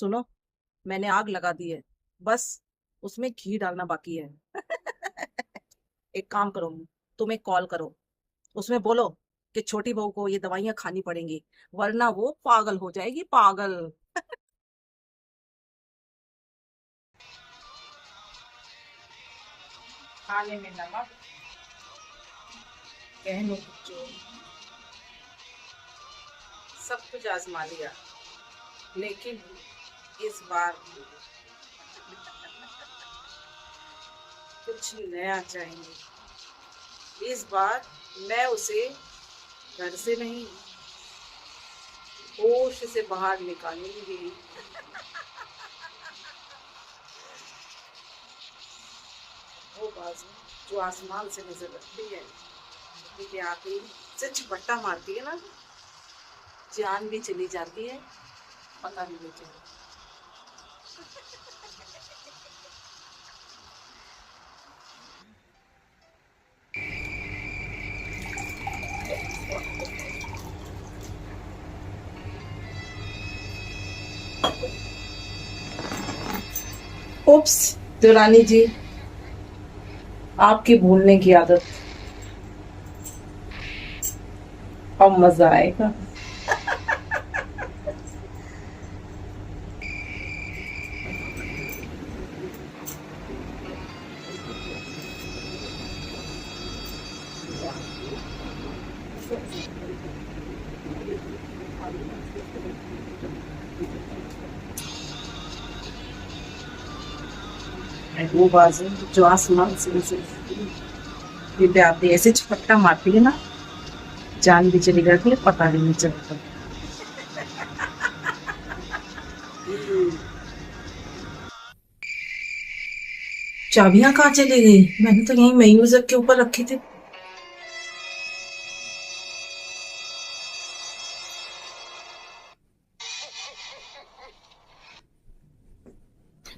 सुनो, मैंने आग लगा दी है। बस उसमें घी डालना बाकी है। एक काम करो, तुम एक कॉल करो, उसमें बोलो कि छोटी बहू को ये दवाइयां खानी पड़ेंगी, वरना वो पागल हो जाएगी, पागल। खाने में नमक, कहने की चोट, सब कुछ आजमा लिया, लेकिन इस बार कुछ नया चाहिए। इस बार मैं उसे घर से नहीं, होश से बाहर निकालूंगी। वो बाजू जो आसमान से नजर रखती है, क्योंकि आते ही से झपट्टा मारती है ना, जान भी चली जाती है, पता भी नहीं चलता। उप्स, दुरानी जी, आपकी भूलने की आदत। अब मजा आएगा। वो बाजू जो आसमान से नजर आती है, ऐसे झपट्टा मारती है ना, जान भी चली जाती है, पता भी नहीं चलता। चाबियां कहाँ चली गई? मैंने तो यहीं म्यूजिक के ऊपर रखी थी।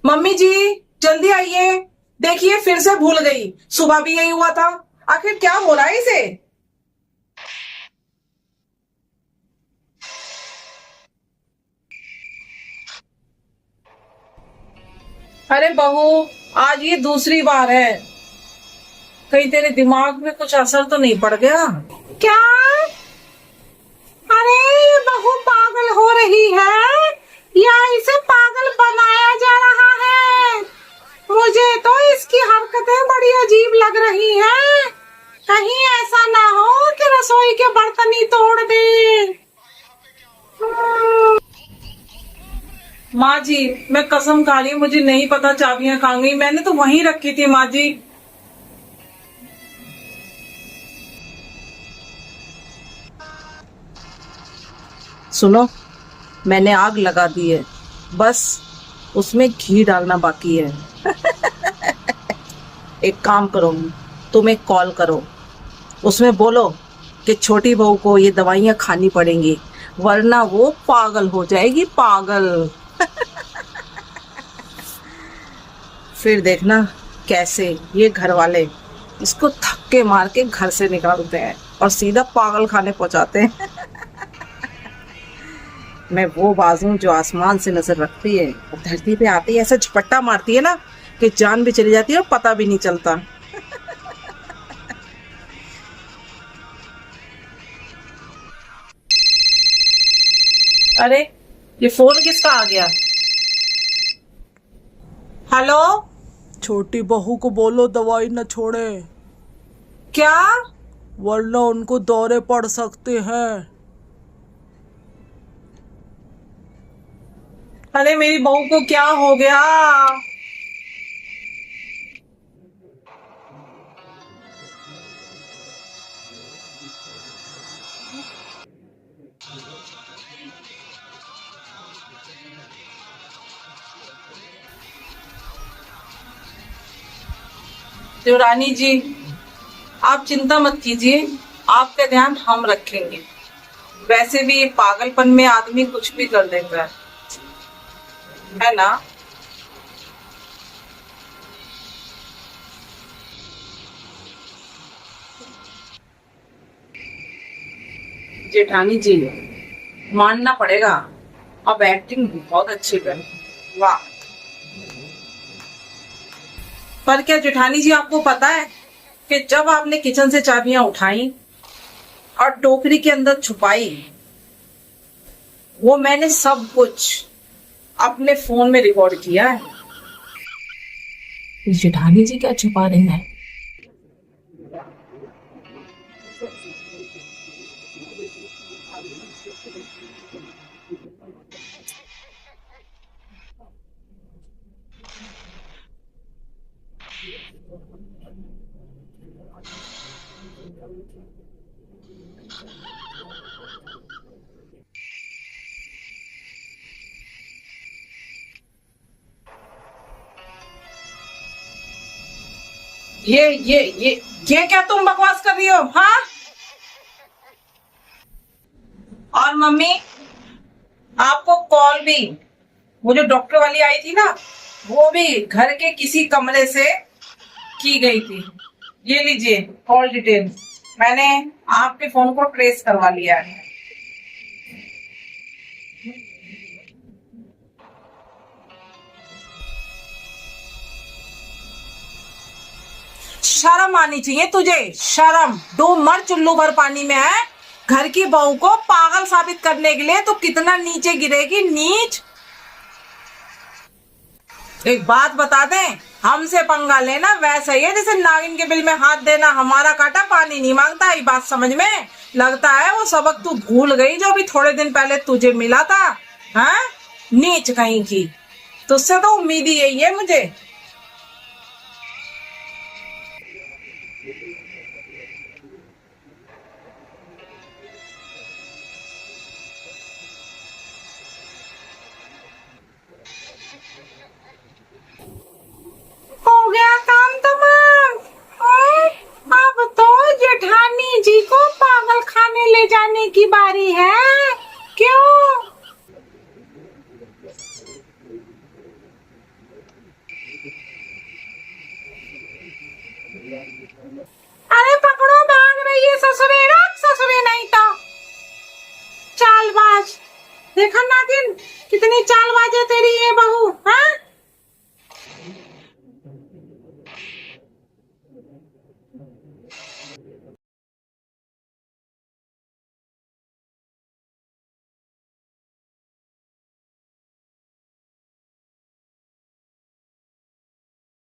मम्मी जी, जल्दी आइए, देखिए फिर से भूल गई। सुबह भी यही हुआ था। आखिर क्या हो रहा है इसे? अरे बहू, आज ये दूसरी बार है। कहीं तेरे दिमाग में कुछ असर तो नहीं पड़ गया? क्या? अरे ये बहू पागल हो रही है या इसे पागल बनाया जा रहा है? मुझे तो इसकी हरकतें बड़ी अजीब लग रही हैं। कहीं ऐसा ना हो कि रसोई के बर्तन ही तोड़ दे। माँ जी, मैं कसम खा रही हूँ, मुझे नहीं पता चाबियां कहाँ गई। मैंने तो वहीं रखी थी माँ जी। सुनो, मैंने आग लगा दी है। बस उसमें घी डालना बाकी है। एक काम करो, तुम एक कॉल करो, उसमें बोलो कि छोटी बहू को ये दवाइयां खानी पड़ेंगी, वरना वो पागल हो जाएगी, पागल। फिर देखना कैसे ये घर वाले इसको धक्के मार के घर से निकालते हैं और सीधा पागल खाने पहुंचाते हैं। मैं वो बाजू जो आसमान से नजर रखती है और धरती पे आती है, ऐसा झपट्टा मारती है ना कि जान भी चली जाती है और पता भी नहीं चलता। अरे, ये फोन किसका आ गया? हेलो? छोटी बहू को बोलो दवाई न छोड़े, क्या? वरना उनको दौरे पड़ सकते हैं। अरे मेरी बहू को क्या हो गया? देवरानी जी, आप चिंता मत कीजिए, आपका ध्यान हम रखेंगे। वैसे भी ये पागलपन में आदमी कुछ भी कर देता है ना? जेठानी जी, मानना पड़ेगा, अब एक्टिंग बहुत अच्छी कर, वाह। पर क्या जेठानी जी आपको पता है कि जब आपने किचन से चाबियां उठाई और टोकरी के अंदर छुपाई, वो मैंने सब कुछ अपने फोन में रिकॉर्ड किया है। जेठानी जी क्या छुपा रही हैं? ये क्या तुम बकवास कर रही हो? हाँ, और मम्मी आपको कॉल भी, वो जो डॉक्टर वाली आई थी ना, वो भी घर के किसी कमरे से की गई थी। ये लीजिए कॉल डिटेल, मैंने आपके फोन को ट्रेस करवा लिया है। शर्म आनी चाहिए तुझे, शर्म। डूब मर चुल्लू भर पानी में है। घर की बहू को पागल साबित करने के लिए तो कितना नीचे गिरेगी, नीच। एक बात बता दें, हमसे पंगा लेना वैसा ही है जैसे नागिन के बिल में हाथ देना। हमारा काटा पानी नहीं मांगता। ये बात समझ में लगता है वो सबक तू भूल गई जो अभी थोड़े दिन पहले तुझे मिला था। हाँ, नीच कहीं की। तुझसे तो उम्मीद ही यही है मुझे। हो गया काम तमाम। अब तो जेठानी जी को पागल खाने ले जाने की बारी है। क्यों? अरे पकड़ो, भाग रही है ससुरे। रख ससुरे, नहीं तो चालबाज। देखा नागिन, कितनी चालबाज है तेरी ये बहू। हाँ,